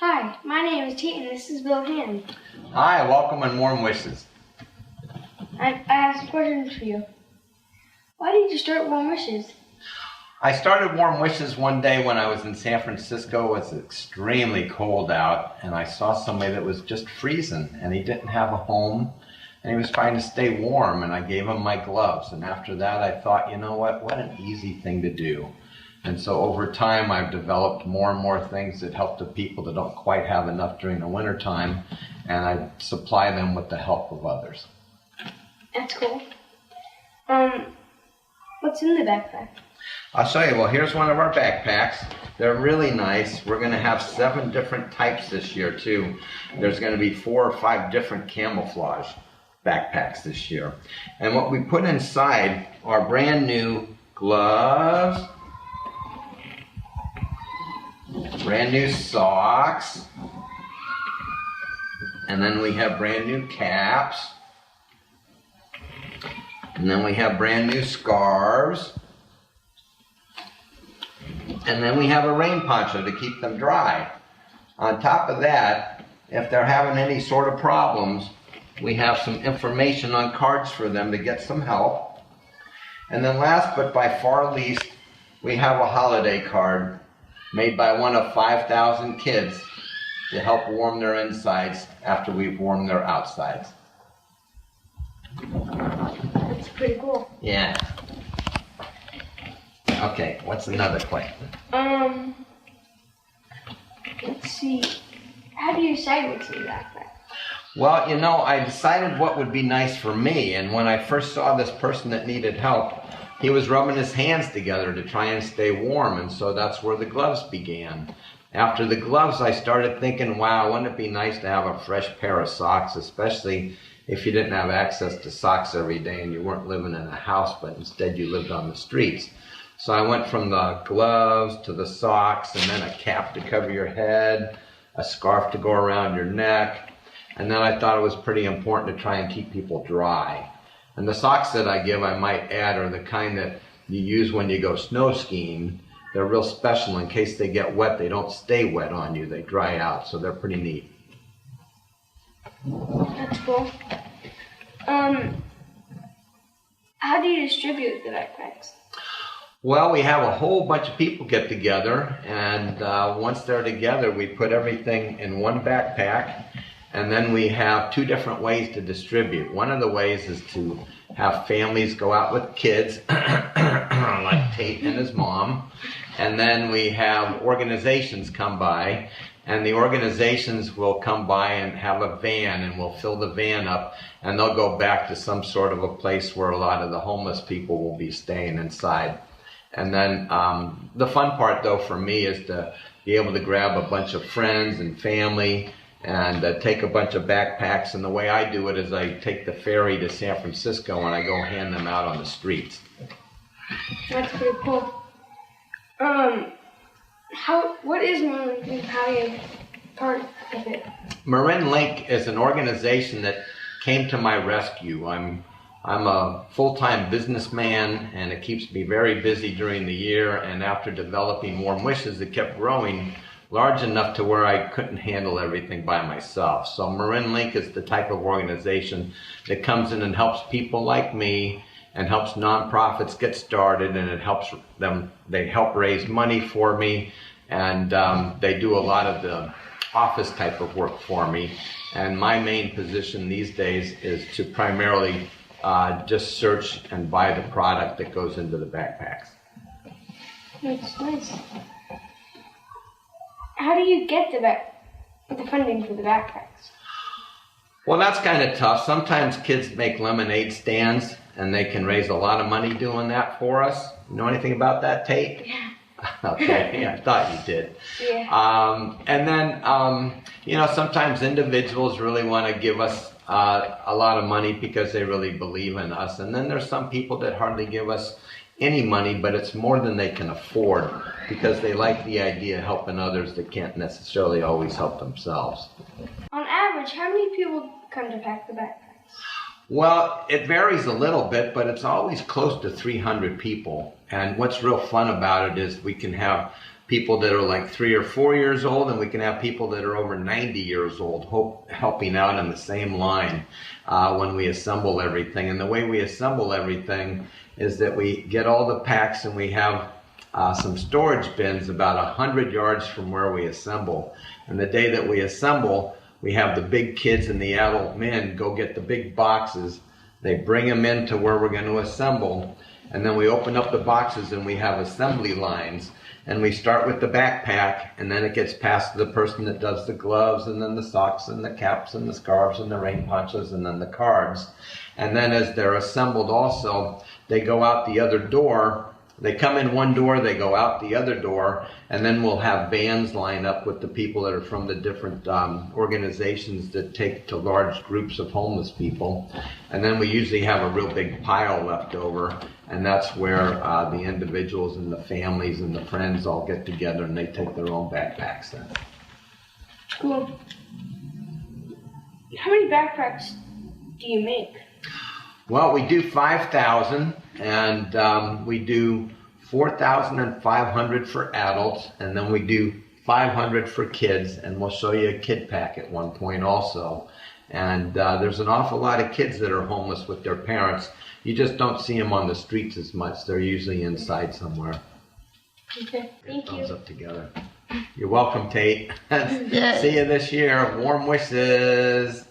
Hi, my name is Tate and this is Bill Hamm. Hi, welcome and warm wishes. I have some questions for you. Why did you start Warm Wishes? I started Warm Wishes one day when I was in San Francisco. It was extremely cold out, and I saw somebody that was just freezing, and he didn't have a home, and he was trying to stay warm, and I gave him my gloves. And after that, I thought, you know what an easy thing to do. And so over time, I've developed more and more things that help the people that don't quite have enough during the winter time, and I supply them with the help of others. That's cool. What's in the backpack? I'll show you. Well, here's one of our backpacks. They're really nice. We're going to have 7 different types this year, too. There's going to be 4 or 5 different camouflage backpacks this year. And what we put inside are brand new gloves, brand new socks, and then we have brand new caps, and then we have brand new scarves, and then we have a rain poncho to keep them dry. On top of that, if they're having any sort of problems, we have some information on cards for them to get some help. And then last but by far least, we have a holiday card made by one of 5,000 kids to help warm their insides after we've warmed their outsides. That's pretty cool. Yeah. Okay, what's another question? Let's see. How do you decide what's in the backpack? Well, you know, I decided what would be nice for me, and when I first saw this person that needed help, he was rubbing his hands together to try and stay warm, and so that's where the gloves began. After the gloves, I started thinking, wow, wouldn't it be nice to have a fresh pair of socks, especially if you didn't have access to socks every day and you weren't living in a house, but instead you lived on the streets. So I went from the gloves to the socks, and then a cap to cover your head, a scarf to go around your neck, and then I thought it was pretty important to try and keep people dry. And the socks that I give, I might add, are the kind that you use when you go snow skiing. They're real special. In case they get wet, they don't stay wet on you. They dry out, so they're pretty neat. That's cool. How do you distribute the backpacks? Well, we have a whole bunch of people get together, and once they're together, we put everything in one backpack, and then we have 2 different ways to distribute. One of the ways is to have families go out with kids, like Tate and his mom, and then we have organizations come by, and the organizations will come by and have a van, and we'll fill the van up, and they'll go back to some sort of a place where a lot of the homeless people will be staying inside. And then the fun part, though, for me is to be able to grab a bunch of friends and family and take a bunch of backpacks. And the way I do it is I take the ferry to San Francisco and I go hand them out on the streets. That's pretty cool. What is Marin Link? How are you part of it? Marin Link is an organization that came to my rescue. I'm a full-time businessman, and it keeps me very busy during the year, and after developing Warm Wishes, it kept growing large enough to where I couldn't handle everything by myself. So Marin Link is the type of organization that comes in and helps people like me and helps nonprofits get started, and it helps them. They help raise money for me, and they do a lot of the office type of work for me. And my main position these days is to primarily just search and buy the product that goes into the backpacks. That's nice. How do you get the funding for the backpacks? Well, that's kind of tough. Sometimes kids make lemonade stands, and they can raise a lot of money doing that for us. You know anything about that, Tate? Yeah. Okay, yeah, I thought you did. Yeah. And then, you know, sometimes individuals really want to give us a lot of money because they really believe in us. And then there's some people that hardly give us any money, but it's more than they can afford because they like the idea of helping others that can't necessarily always help themselves. On average, how many people come to pack the backpacks? Well, it varies a little bit, but it's always close to 300 people. And what's real fun about it is we can have people that are like 3 or 4 years old, and we can have people that are over 90 years old helping out on the same line when we assemble everything. And the way we assemble everything is that we get all the packs, and we have some storage bins about 100 yards from where we assemble. And the day that we assemble, we have the big kids and the adult men go get the big boxes. They bring them into where we're going to assemble, and then we open up the boxes and we have assembly lines. And we start with the backpack, and then it gets passed to the person that does the gloves, and then the socks, and the caps, and the scarves, and the rain ponchos, and then the cards. And then as they're assembled also, they go out the other door. They come in one door, they go out the other door, and then we'll have vans line up with the people that are from the different organizations that take to large groups of homeless people. And then we usually have a real big pile left over, and that's where the individuals and the families and the friends all get together, and they take their own backpacks then. Cool. How many backpacks do you make? Well, we do 5,000, and we do 4,500 for adults, and then we do 500 for kids, and we'll show you a kid pack at one point also. And there's an awful lot of kids that are homeless with their parents. You just don't see them on the streets as much. They're usually inside somewhere. Okay, thank you. Thumbs up together. You're welcome, Tate. See you this year. Warm wishes.